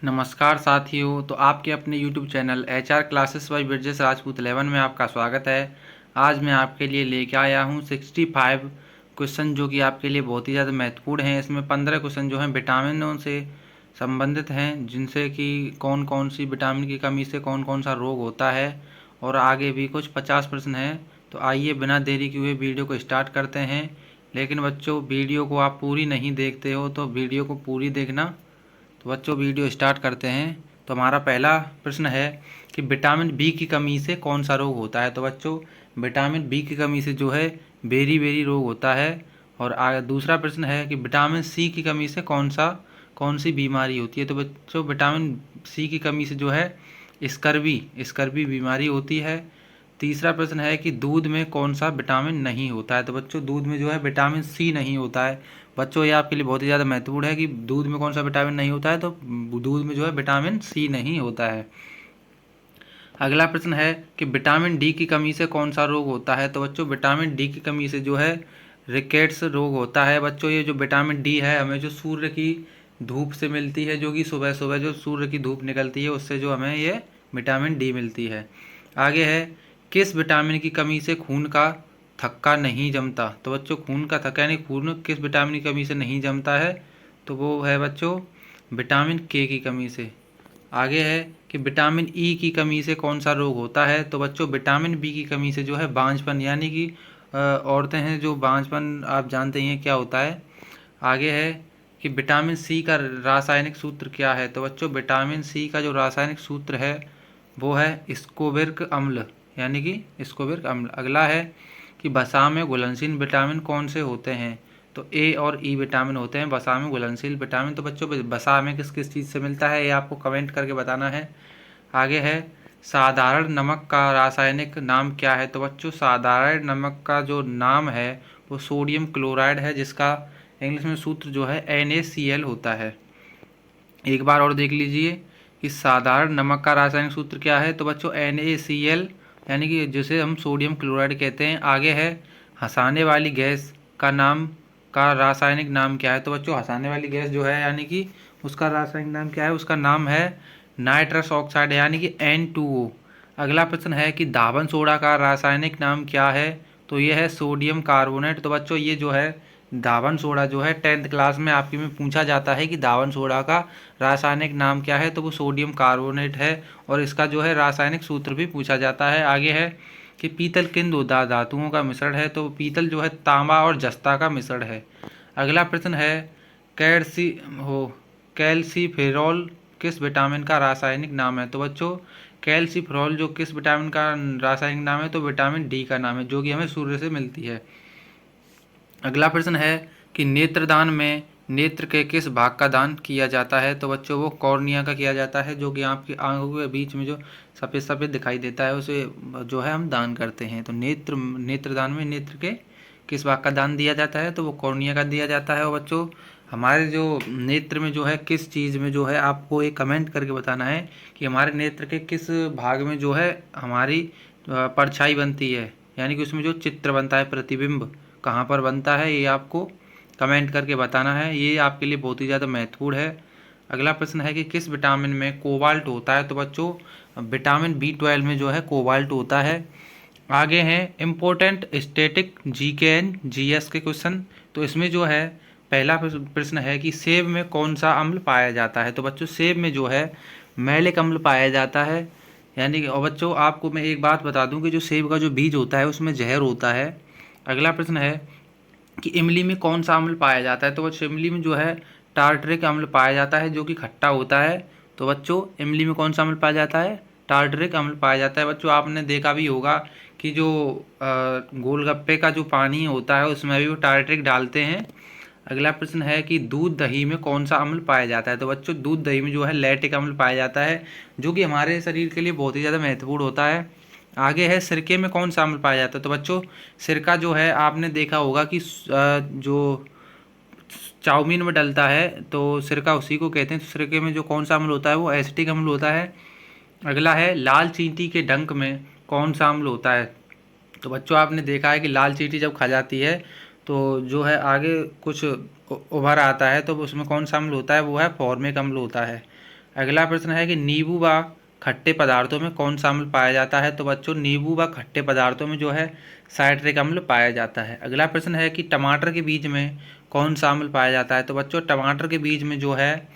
नमस्कार साथियों। तो आपके अपने YouTube channel HR classes bye Brajesh Rajput 11 में आपका स्वागत है। आज मैं आपके लिए लेके आया हूँ 65 क्वेश्चन जो कि आपके लिए बहुत ही ज़्यादा महत्वपूर्ण हैं। इसमें 15 क्वेश्चन जो हैं विटामिनों से संबंधित हैं, जिनसे कि कौन कौन सी विटामिन की कमी से कौन कौन सा रोग होता है, और आगे भी कुछ 50 प्रश्न हैं। तो आइए बिना देरी किए हुए वीडियो को स्टार्ट करते हैं। लेकिन बच्चों, वीडियो को आप पूरी नहीं देखते हो तो वीडियो को पूरी देखना। तो बच्चों, वीडियो स्टार्ट करते हैं। तो हमारा पहला प्रश्न है कि विटामिन बी की कमी से कौन सा रोग होता है। तो बच्चों, विटामिन बी की कमी से जो है बेरी बेरी रोग होता है। और दूसरा प्रश्न है कि विटामिन सी की कमी से कौन सी बीमारी होती है। तो बच्चों, विटामिन सी की कमी से जो है स्कर्वी स्कर्वी बीमारी होती है। तीसरा प्रश्न है कि दूध में कौन सा विटामिन नहीं होता है। तो बच्चों, दूध में जो है विटामिन सी नहीं होता है। बच्चों, ये आपके लिए बहुत ही ज़्यादा महत्वपूर्ण है कि दूध में कौन सा विटामिन नहीं होता है। तो दूध में जो है विटामिन सी नहीं होता है। अगला प्रश्न है कि विटामिन डी की कमी से कौन सा रोग होता है। तो बच्चों, विटामिन डी की कमी से जो है रिकेट्स रोग होता है। बच्चों, ये जो विटामिन डी है हमें जो सूर्य की धूप से मिलती है, जो कि सुबह सुबह जो सूर्य की धूप निकलती है उससे जो हमें ये विटामिन डी मिलती है। आगे है, किस विटामिन की कमी से खून का थक्का नहीं जमता। तो बच्चों, खून का थक्का यानी खून किस विटामिन की कमी से नहीं जमता है। तो वो है बच्चों विटामिन के की कमी से। आगे है कि विटामिन ई की कमी से कौन सा रोग होता है। तो बच्चों, विटामिन बी की कमी से जो है बांझपन, यानी कि औरतें हैं जो बांझपन, आप जानते ही हैं क्या होता है। आगे है कि विटामिन सी का रासायनिक सूत्र क्या है। तो बच्चों, विटामिन सी का जो रासायनिक सूत्र है वो है स्कोबिक अम्ल, यानी कि स्कोबिक अम्ल। अगला है कि वसा में घुलनशील विटामिन कौन से होते हैं। तो ए और ई विटामिन होते हैं वसा में घुलनशील विटामिन। तो बच्चों, वसा में किस किस चीज़ से मिलता है ये आपको कमेंट करके बताना है। आगे है, साधारण नमक का रासायनिक नाम क्या है। तो बच्चों, साधारण नमक का जो नाम है वो सोडियम क्लोराइड है, जिसका इंग्लिश में सूत्र जो है NaCl होता है। एक बार और देख लीजिए कि साधारण नमक का रासायनिक सूत्र क्या है। तो बच्चों, NaCl, यानी कि जिसे हम सोडियम क्लोराइड कहते हैं। आगे है, हंसाने वाली गैस का रासायनिक नाम क्या है। तो बच्चों, हंसाने वाली गैस जो है यानी कि उसका रासायनिक नाम क्या है, उसका नाम है नाइट्रस ऑक्साइड, यानी कि N2O। अगला प्रश्न है कि धावन सोडा का रासायनिक नाम क्या है। तो ये है सोडियम कार्बोनेट। तो बच्चों, ये जो है धावन सोडा जो है 10th क्लास में आपके में पूछा जाता है कि धावन सोडा का रासायनिक नाम क्या है। तो वो सोडियम कार्बोनेट है, और इसका जो है रासायनिक सूत्र भी पूछा जाता है। आगे है कि पीतल किन दो धातुओं का मिश्रण है। तो पीतल जो है तांबा और जस्ता का मिश्रण है। अगला प्रश्न है, कैल्सी हो कैल्सीफेरॉल किस विटामिन का रासायनिक नाम है। तो बच्चों, कैल्सीफेरॉल जो किस विटामिन का रासायनिक नाम है, तो विटामिन डी का नाम है, जो कि हमें सूर्य से मिलती है। अगला प्रश्न है कि नेत्रदान में नेत्र के किस भाग का दान किया जाता है। तो बच्चों, वो कॉर्निया का किया जाता है, जो कि आपकी आंखों के बीच में जो सफ़ेद सफ़ेद दिखाई देता है उसे जो है हम दान करते हैं। तो नेत्रदान में नेत्र के किस भाग का दान दिया जाता है। तो वो कॉर्निया का दिया जाता है। और बच्चों, हमारे जो नेत्र में जो है किस चीज़ में जो है आपको एक कमेंट करके बताना है कि हमारे नेत्र के किस भाग में जो है हमारी परछाई बनती है, यानी कि उसमें जो चित्र बनता है, प्रतिबिंब कहाँ पर बनता है, ये आपको कमेंट करके बताना है। ये आपके लिए बहुत ही ज़्यादा महत्वपूर्ण है। अगला प्रश्न है कि किस विटामिन में कोबाल्ट होता है। तो बच्चों, विटामिन B12 में जो है कोबाल्ट होता है। आगे हैं important static GK and GS के क्वेश्चन। तो इसमें जो है पहला प्रश्न है कि सेब में कौन सा अम्ल पाया जाता है। तो बच्चों, सेब में जो है मैलिक अम्ल पाया जाता है, यानी कि। और बच्चों, आपको मैं एक बात बता दूं कि जो सेब का जो बीज होता है उसमें जहर होता है। अगला प्रश्न है कि इमली में कौन सा अम्ल पाया जाता है। तो बच्चों, इमली में जो है टार्टरिक अम्ल पाया जाता है, जो कि खट्टा होता है। तो बच्चों, इमली में कौन सा अम्ल पाया जाता है, टार्टरिक अम्ल पाया जाता है। बच्चों, आपने देखा भी होगा कि जो गोलगप्पे का जो पानी होता है उसमें भी वो टार्टरिक डालते हैं। अगला प्रश्न है कि दूध दही में कौन सा अम्ल पाया जाता है। तो बच्चों, दूध दही में जो है लैक्टिक अम्ल पाया जाता है, जो कि हमारे शरीर के लिए बहुत ही ज़्यादा महत्वपूर्ण होता है। आगे है, सिरके में कौन सा अम्ल पाया जाता है। तो बच्चों, सिरका जो है आपने देखा होगा कि जो चाउमीन में डलता है तो सिरका उसी को कहते हैं। तो सिरके में जो कौन सा अम्ल होता है वो एसिटिक अम्ल होता है। अगला है, लाल चींटी के डंक में कौन सा अम्ल होता है। तो बच्चों, आपने देखा है कि लाल चींटी जब खा जाती है तो जो है आगे कुछ उभर आता है, तो उसमें कौन सा अम्ल होता है, वो है फॉर्मिक अम्ल होता है। अगला प्रश्न है कि नींबू व खट्टे पदार्थों में कौन सा अम्ल पाया जाता है? तो बच्चों नींबू व खट्टे पदार्थों में जो है साइट्रिक अम्ल पाया जाता है। अगला प्रश्न है कि टमाटर के बीज में कौन सा अम्ल पाया जाता है? तो बच्चों टमाटर के बीज में जो है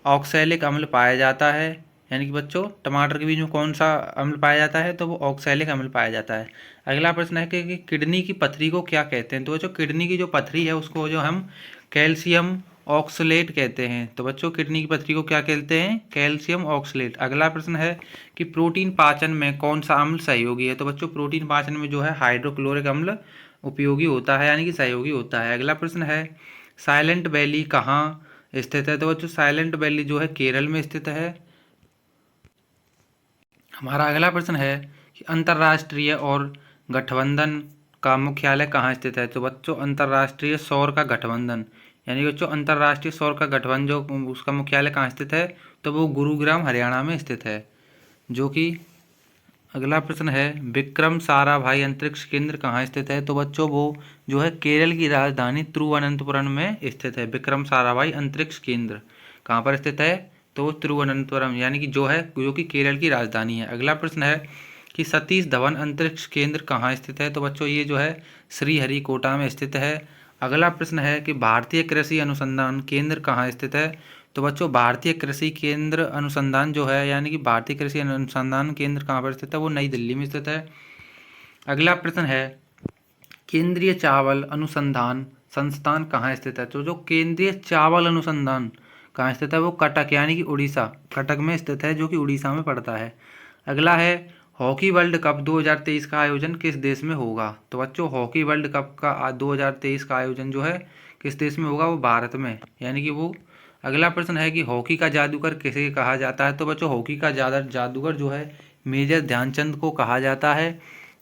ऑक्सैलिक अम्ल पाया जाता है। यानी कि बच्चों टमाटर के बीज में कौन सा अम्ल पाया जाता है? तो वो ऑक्सैलिक अम्ल पाया जाता है। अगला प्रश्न है कि किडनी की पथरी को क्या कहते हैं? तो बच्चों किडनी की जो पथरी है उसको जो हम कैल्शियम ऑक्सलेट कहते हैं। तो बच्चों किडनी की पथरी को क्या कहते हैं? Calcium oxalate. अगला प्रश्न है कि प्रोटीन पाचन में कौन सा अम्ल सहयोगी है? तो बच्चों प्रोटीन पाचन में जो है हाइड्रोक्लोरिक अम्ल उपयोगी होता है, यानी कि सहयोगी होता है। अगला प्रश्न है साइलेंट वैली कहाँ स्थित है? तो बच्चों साइलेंट वैली जो है केरल में स्थित है। हमारा अगला प्रश्न है कि अंतर्राष्ट्रीय और गठबंधन का मुख्यालय कहाँ स्थित है? तो बच्चों अंतर्राष्ट्रीय सौर का गठबंधन, यानी बच्चों अंतर्राष्ट्रीय सौर का गठबंधन जो उसका मुख्यालय कहाँ स्थित है? तो वो गुरुग्राम हरियाणा में स्थित है। जो कि अगला प्रश्न है विक्रम साराभाई अंतरिक्ष केंद्र कहाँ स्थित है? तो बच्चों वो जो है केरल की राजधानी तिरुवनंतपुरम में स्थित है। विक्रम साराभाई अंतरिक्ष केंद्र कहाँ पर स्थित है? तो तिरुवनंतपुरम, यानी कि जो कि केरल की राजधानी है। अगला प्रश्न है कि सतीश धवन अंतरिक्ष केंद्र कहाँ स्थित है? तो बच्चों ये जो है श्रीहरिकोटा में स्थित है। अगला प्रश्न है कि भारतीय कृषि अनुसंधान केंद्र कहाँ स्थित है? तो बच्चों भारतीय कृषि केंद्र अनुसंधान जो है, यानी कि भारतीय कृषि अनुसंधान केंद्र कहाँ पर स्थित है? वो नई दिल्ली में स्थित है। अगला प्रश्न है केंद्रीय चावल अनुसंधान संस्थान कहाँ स्थित है? तो जो केंद्रीय चावल अनुसंधान कहाँ स्थित है? वो कटक, यानी कि उड़ीसा, कटक में स्थित है, जो कि उड़ीसा में पड़ता है। अगला है हॉकी वर्ल्ड कप 2023 का आयोजन किस देश में होगा? तो बच्चों हॉकी वर्ल्ड कप का 2023 का आयोजन जो है किस देश में होगा? वो भारत में, यानी कि वो। अगला प्रश्न है कि हॉकी का जादूगर किसे कहा जाता है? तो बच्चों हॉकी का जादूगर जो है मेजर ध्यानचंद को कहा जाता है।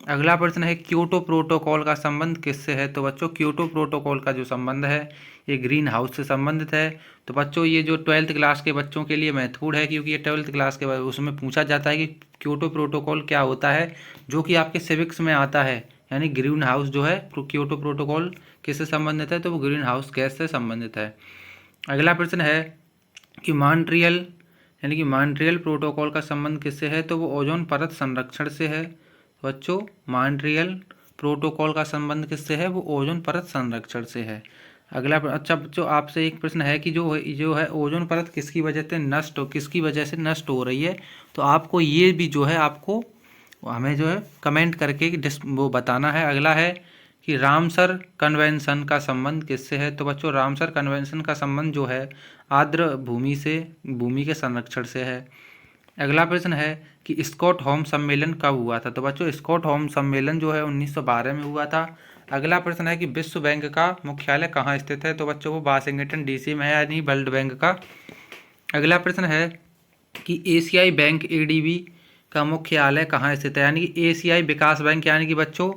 अगला प्रश्न है क्योटो प्रोटोकॉल का संबंध किससे है? तो बच्चों क्योटो प्रोटोकॉल का जो संबंध है ये ग्रीन हाउस से संबंधित है। तो बच्चों ये जो 12th क्लास के बच्चों के लिए महत्वपूर्ण है, क्योंकि ये 12th क्लास के उसमें पूछा जाता है कि क्योटो प्रोटोकॉल क्या होता है, जो कि आपके सिविक्स में आता है। यानी ग्रीन हाउस जो है क्योटो प्रोटोकॉल किससे संबंधित है? तो वो ग्रीन हाउस गैस से संबंधित है। अगला प्रश्न है कि मॉन्ट्रियल, यानी कि मॉन्ट्रियल प्रोटोकॉल का संबंध किससे है? तो वो ओजोन परत संरक्षण से है। बच्चों मॉन्ट्रियल प्रोटोकॉल का संबंध किससे है? वो ओजोन परत संरक्षण से है। अगला अच्छा बच्चों आपसे एक प्रश्न है कि जो है ओजोन परत किसकी वजह से नष्ट हो रही है? तो आपको ये भी जो है आपको हमें जो है कमेंट करके वो बताना है। अगला है कि रामसर कन्वेंशन का संबंध किससे है? तो बच्चों रामसर कन्वेंशन का संबंध जो है आर्द्र भूमि के संरक्षण से है। अगला प्रश्न है कि स्टॉकहोम सम्मेलन कब हुआ था? तो बच्चों स्टॉकहोम सम्मेलन जो है 1912 में हुआ था। अगला प्रश्न है कि विश्व बैंक का मुख्यालय कहाँ स्थित है? तो बच्चों वो वाशिंगटन डीसी में है, यानी वर्ल्ड बैंक का। अगला प्रश्न है कि एशियाई बैंक एडीबी का मुख्यालय कहाँ स्थित है? यानी कि एशियाई विकास बैंक, यानी कि बच्चों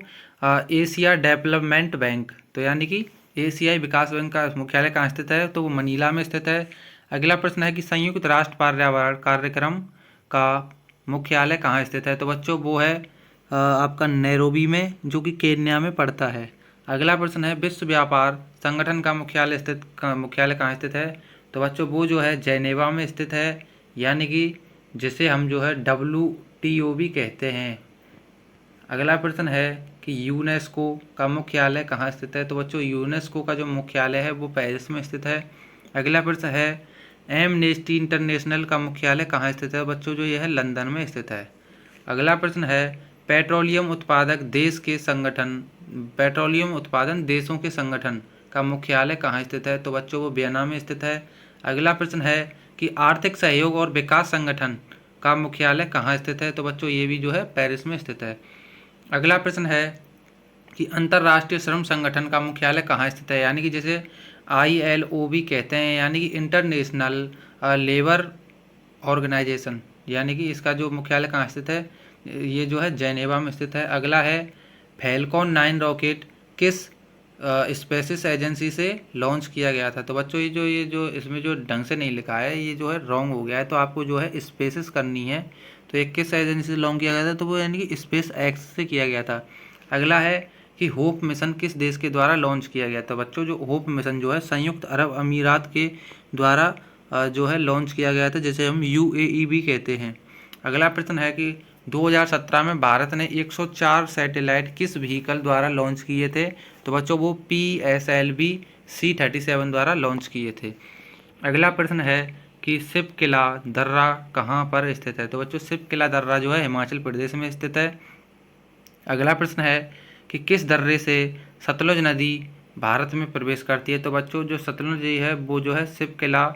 एशिया डेवलपमेंट बैंक, तो यानी कि एशियाई विकास बैंक का मुख्यालय कहाँ स्थित है? तो वो मनीला में स्थित है। अगला प्रश्न है कि संयुक्त राष्ट्र पर्यावरण कार्यक्रम का मुख्यालय कहाँ स्थित है? तो बच्चों वो है आपका नैरोबी में, जो कि केन्या में पड़ता है। अगला प्रश्न है विश्व व्यापार संगठन का मुख्यालय कहाँ स्थित है? तो बच्चों वो जो है जेनेवा में स्थित है, यानी कि जिसे हम जो है WTO भी कहते हैं। अगला प्रश्न है कि यूनेस्को का मुख्यालय कहाँ स्थित है? तो बच्चों यूनेस्को का जो मुख्यालय है वो पेरिस में स्थित है। अगला प्रश्न है एमनेस्टी इंटरनेशनल का मुख्यालय कहाँ स्थित है? बच्चों जो ये है लंदन में स्थित है। अगला प्रश्न है पेट्रोलियम उत्पादन देशों के संगठन का मुख्यालय कहाँ स्थित है? तो बच्चों वो वियना में स्थित है। अगला प्रश्न है कि आर्थिक सहयोग और विकास संगठन का मुख्यालय कहाँ स्थित है? तो बच्चों ये भी जो है पेरिस में स्थित है। अगला प्रश्न है कि अंतर्राष्ट्रीय श्रम संगठन का मुख्यालय कहाँ स्थित है? यानी कि जैसे ILO भी कहते हैं, यानी कि इंटरनेशनल लेबर ऑर्गेनाइजेशन, यानी कि इसका जो मुख्यालय कहाँ स्थित है? ये जो है जेनेवा में स्थित है। अगला है फैल्कॉन 9 रॉकेट किस स्पेसिस एजेंसी से लॉन्च किया गया था? तो बच्चों ये जो इसमें जो ढंग से नहीं लिखा है ये जो है रॉन्ग हो गया है, तो आपको जो है स्पेसिस करनी है। तो एक किस एजेंसी से लॉन्च किया गया था? तो वो यानी कि स्पेस एक्स से किया गया था। अगला है कि होप मिशन किस देश के द्वारा लॉन्च किया गया था? बच्चों जो होप मिशन जो है संयुक्त अरब अमीरात के द्वारा जो है लॉन्च किया गया था, जैसे हम UAE भी कहते हैं। अगला प्रश्न है कि 2017 में भारत ने 104 सैटेलाइट किस व्हीकल द्वारा लॉन्च किए थे? तो बच्चों वो PSLV C-37 द्वारा लॉन्च किए थे। अगला प्रश्न है कि शिव किला दर्रा कहाँ पर स्थित है? तो बच्चों शिव किला दर्रा जो है हिमाचल प्रदेश में स्थित है। अगला प्रश्न है कि किस दर्रे से सतलुज नदी भारत में प्रवेश करती है? तो बच्चों जो सतलुज नदी है वो जो है शिव किला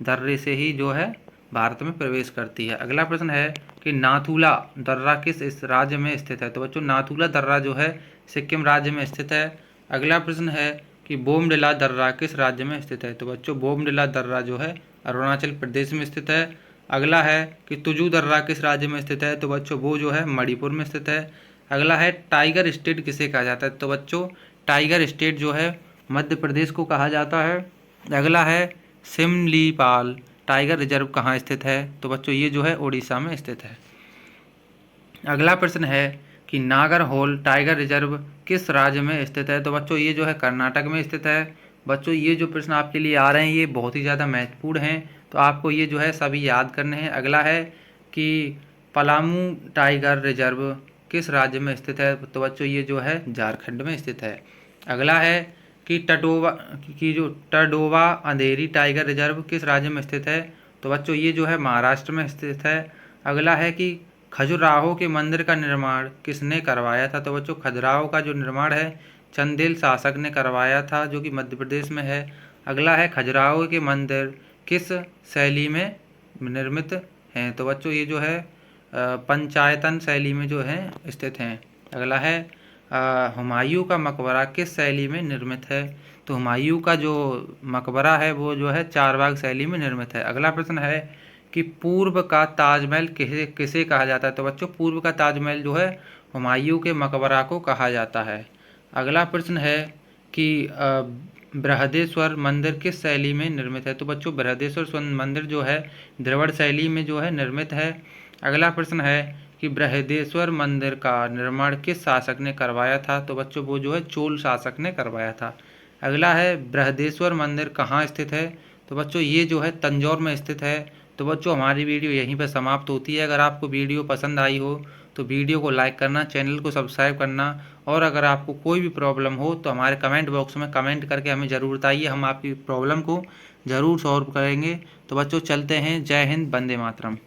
दर्रे से ही जो है भारत में प्रवेश करती है। अगला प्रश्न है कि नाथुला दर्रा किस इस राज्य में स्थित है? तो बच्चों नाथुला दर्रा जो है सिक्किम राज्य में स्थित है। अगला प्रश्न है कि बोमडिला दर्रा किस राज्य में स्थित है? तो बच्चों बोमडिला दर्रा जो है अरुणाचल प्रदेश में स्थित है। अगला है कि तुजू दर्रा किस राज्य में स्थित है? तो बच्चों वो जो है मणिपुर में स्थित है। अगला है टाइगर स्टेट किसे कहा जाता है? तो बच्चों टाइगर स्टेट जो है मध्य प्रदेश को कहा जाता है। अगला है सिमलीपाल टाइगर रिजर्व कहाँ स्थित है? तो बच्चों ये जो है उड़ीसा में स्थित है। अगला प्रश्न है कि नागरहोल टाइगर रिजर्व किस राज्य में स्थित है? तो बच्चों ये जो है कर्नाटक में स्थित है। बच्चों ये जो प्रश्न आपके लिए आ रहे हैं ये बहुत ही ज़्यादा महत्वपूर्ण हैं, तो आपको ये जो है सभी याद करने हैं। अगला है कि पलामू टाइगर रिजर्व किस राज्य में स्थित है? तो बच्चों ये जो है झारखंड में स्थित है। अगला है कि टडोवा अंधेरी टाइगर रिजर्व किस राज्य में स्थित है? तो बच्चों ये जो है महाराष्ट्र में स्थित है। अगला है कि खजुराहो के मंदिर का निर्माण किसने करवाया था? तो बच्चों खजुराहो का जो निर्माण है चंदेल शासक ने करवाया था, जो कि मध्य प्रदेश में है। अगला है खजुराहो के मंदिर किस शैली में निर्मित हैं? तो बच्चों ये जो है पंचायतन शैली में जो है स्थित हैं। अगला है हुमायूं का मकबरा किस शैली में निर्मित है? तो हुमायूं का जो मकबरा है वो जो है चारबाग शैली में निर्मित है। अगला प्रश्न है कि पूर्व का ताजमहल किसे किसे कहा जाता है? तो बच्चों पूर्व का ताजमहल जो है हुमायूं के मकबरा को कहा जाता है। अगला प्रश्न है कि बृहदेश्वर मंदिर किस शैली में निर्मित है? तो बच्चों बृहदेश्वर मंदिर जो है द्रविड़ शैली में जो है निर्मित है। अगला प्रश्न है कि बृहदेश्वर मंदिर का निर्माण किस शासक ने करवाया था? तो बच्चों वो जो है चोल शासक ने करवाया था। अगला है बृहदेश्वर मंदिर कहाँ स्थित है? तो बच्चों ये जो है तंजौर में स्थित है। तो बच्चों हमारी वीडियो यहीं पर समाप्त होती है। अगर आपको वीडियो पसंद आई हो तो वीडियो को लाइक करना, चैनल को सब्सक्राइब करना, और अगर आपको कोई भी प्रॉब्लम हो तो हमारे कमेंट बॉक्स में कमेंट करके हमें ज़रूर बताइए, हम आपकी प्रॉब्लम को ज़रूर सॉल्व करेंगे। तो बच्चों चलते हैं। जय हिंद, वंदे मातरम।